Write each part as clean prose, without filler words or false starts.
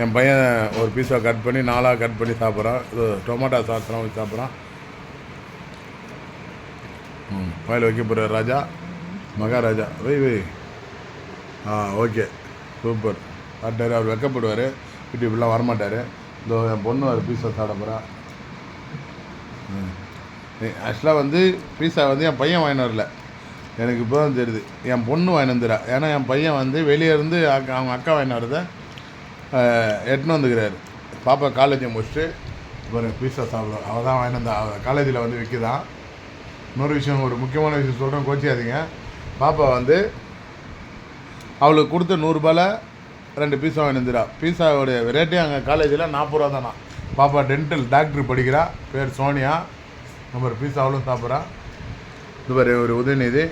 என் பையன் ஒரு பீஸை கட் பண்ணி 4ஆக கட் பண்ணி சாப்பிட்றான். இது டொமேட்டோ சாஸ்லாம் வச்சு சாப்பிட்றான். வாயில் வைக்க போகிற ராஜா மகாராஜா வை. ஓகே சூப்பர் சாப்பிட்டார். அவர் வெக்கப்படுவார், வீட்டு இப்படிலாம் வரமாட்டார். இதோ என் பொண்ணு ஒரு பீஸா சாப்பிட போகிறான். ஆக்சுவலாக வந்து பீஸா வந்து என் பையன் வாங்கிட்டு வரல, எனக்கு இப்போ தான் தெரியுது. என் பொண்ணு வாங்கிட்டு வந்துடுறா. ஏன்னா என் பையன் வந்து வெளியே இருந்து அவங்க அக்கா வாங்கிட்டு வரதை எட்டுன்னு வந்துக்கிறாரு. பாப்பா காலேஜை முடிச்சுட்டு இப்போ பீஸா சாப்பிடுவோம். அவள் தான் வாங்கிட்டு வந்தா. அவள் காலேஜில் வந்து விற்கிதான். இன்னொரு விஷயம், ஒரு முக்கியமான விஷயம் சொல்கிறேன், கோச்சியாதீங்க. பாப்பா வந்து அவளுக்கு கொடுத்த 100 ரூபாயில் 2 பீஸா வாங்கிட்டு வந்துடுறா. பீஸாவோடைய ரேட்டே அங்கே காலேஜில் 40 ரூபா தானா. பாப்பா டென்டல் டாக்டர் படிக்கிறா, பேர் சோனியா. நம்ம ஒரு பீஸா அவளும் சாப்பிட்றா. இது மாதிரி ஒரு உதயநிதி,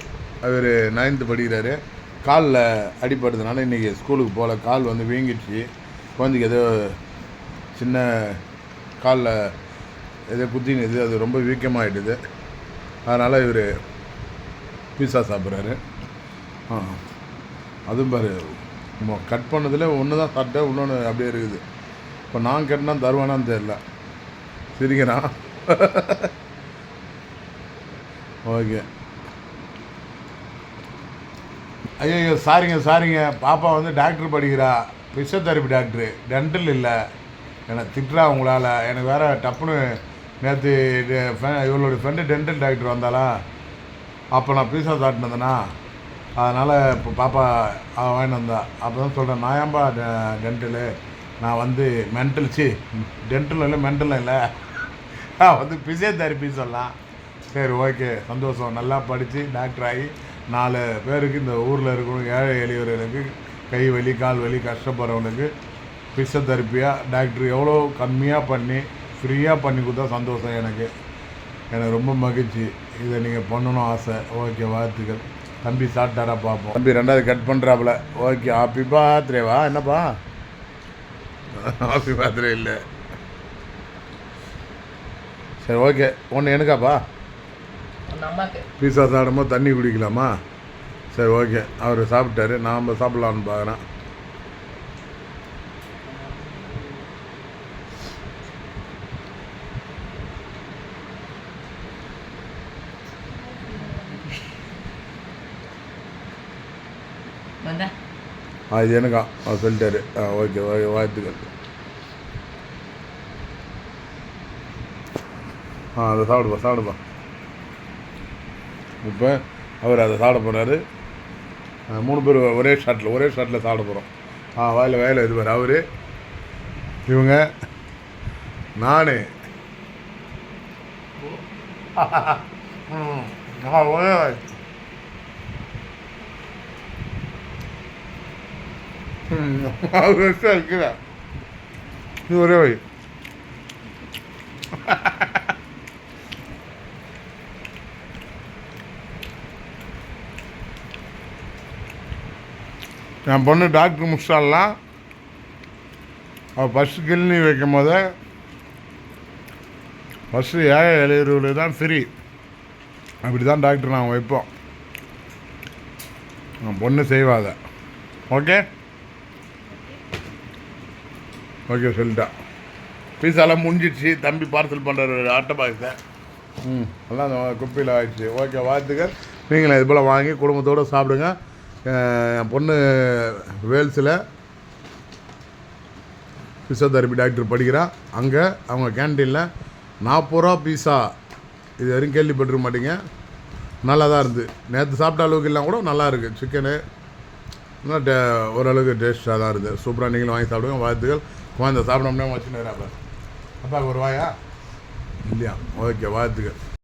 அவர் 9th படிக்கிறாரு. காலில் அடிப்படுறதுனால இன்றைக்கி ஸ்கூலுக்கு போகல. கால் வந்து வீங்கிடுச்சு. குழந்தைக்கு ஏதோ சின்ன காலில் ஏதோ குத்தினுது, அது ரொம்ப வீக்கமாகிடுது. அதனால் இவர் பீஸா சாப்பிட்றாரு. அதுவும் பாரு, கட் பண்ணதில் ஒன்று தான் சாப்பிட்டேன், இன்னொன்று அப்படியே இருக்குது. இப்போ நான் கட்டினா தருவானான்னு தெரில. சிரிக்கிறான். ஓகே. ஐயோ சாரிங்க. பாப்பா வந்து டாக்டர் படிக்கிறா, ஃபிசியோதெரப்பி டாக்டரு, டென்டல் இல்லை. என்னை திட்டுறா உங்களால். எனக்கு வேறு டப்புன்னு நேற்று இவளோட ஃப்ரெண்டு டென்டல் டாக்டர் வந்தாலா, அப்போ நான் பீஸா சாப்பிட்டுனேன்னா, அதனால் இப்போ பாப்பா வாங்கிட்டு வந்தா. அப்போ தான் சொல்கிறேன், நான் ஏன்பா டென்டலு, நான் வந்து டென்டலும் இல்லை மென்டலும் இல்லை, வந்து ஃபிசியோதெரப்பி சொல்லலாம். சரி ஓகே சந்தோஷம். நல்லா படித்து டாக்டர் ஆகி 4 பேருக்கு இந்த ஊரில் இருக்கணும் ஏழை எளியவர்களுக்கு, கை வலி கால் வலி கஷ்டப்படுறவனுக்கு ஃபிசியோதெரப்பியாக டாக்டர் எவ்வளோ கம்மியாக பண்ணி ஃப்ரீயாக பண்ணி கொடுத்தா சந்தோஷம். எனக்கு ரொம்ப மகிழ்ச்சி. இதை நீங்கள் பண்ணணும் ஆசை. ஓகே வாழ்த்துக்கள். தம்பி சாப்பிட்டாரா பார்ப்போம். தம்பி 2வது கட் பண்ணுறாப்புல. ஓகே ஹாப்பி பர்த்டேவா? என்னப்பா ஹாப்பி பர்த்டே இல்லை. சரி ஓகே. ஒன்று எனக்காப்பா? பீஸா சாப்பிடும்போது தண்ணி குடிக்கலாமா? சரி ஓகே. அவர் சாப்பிட்டாரு, நாம் சாப்பிட்லான்னு பார்க்குறேன். இது எனக்கா? அவர் சொல்லிட்டாரு. ஓகே வாழ்த்துக்கள். அதை சாப்பிடுப்பா. இப்போ அவர் அதை சாப்பிட போகிறாரு. 3 பேர் ஒரே ஷாட்டில் சாப்பிட போகிறோம். வாயில் இது பாரு. அவர், இவங்க, நான். ஒரே அவர் இருக்கிற இது ஒரே வை. என் பொண்ணு டாக்டர் முடிச்சாலாம். அவள் ஃபஸ்ட்டு கிளினிக் வைக்கும் போது ஃபஸ்ட்டு ஏழை எளியவர்களுக்கு தான் ஃப்ரீ. அப்படி தான் டாக்டர் நாங்கள் வைப்போம். என் பொண்ணு செய்வாத. ஓகே சொல்லிட்டா. பீஸாலாம் முடிஞ்சிடுச்சு. தம்பி பார்சல் பண்ணுற ஒரு ஆட்டோ பாக்ஸை எல்லாம் அந்த குப்பையில் ஆகிடுச்சு. ஓகே வாழ்த்துக்கள். நீங்களும் இது போல் வாங்கி குடும்பத்தோடு சாப்பிடுங்க. என் பொண்ணு வேல்ஸில் ஃபிசியோதெரப்பி டாக்டர் படிக்கிறா. அங்கே அவங்க கேன்டீனில் 40 ரூபா பீஸா இது வரைக்கும் கேள்விப்பட்டிருக்க மாட்டீங்க. நல்லா தான் இருந்து. நேற்று சாப்பிட்ட அளவுக்கு எல்லாம் கூட நல்லா இருக்குது. சிக்கனு இன்னும் ஓரளவுக்கு டேஸ்ட்டாக தான் இருக்குது. சூப்பராக நீங்களும் வாங்கி சாப்பிடுங்க. வாழ்த்துக்கள். குழந்தை சாப்பிடணும்னா வச்சுன்னு அப்பா அப்பாவுக்கு ஒரு வாயா இல்லையா? ஓகே வாழ்த்துக்கள்.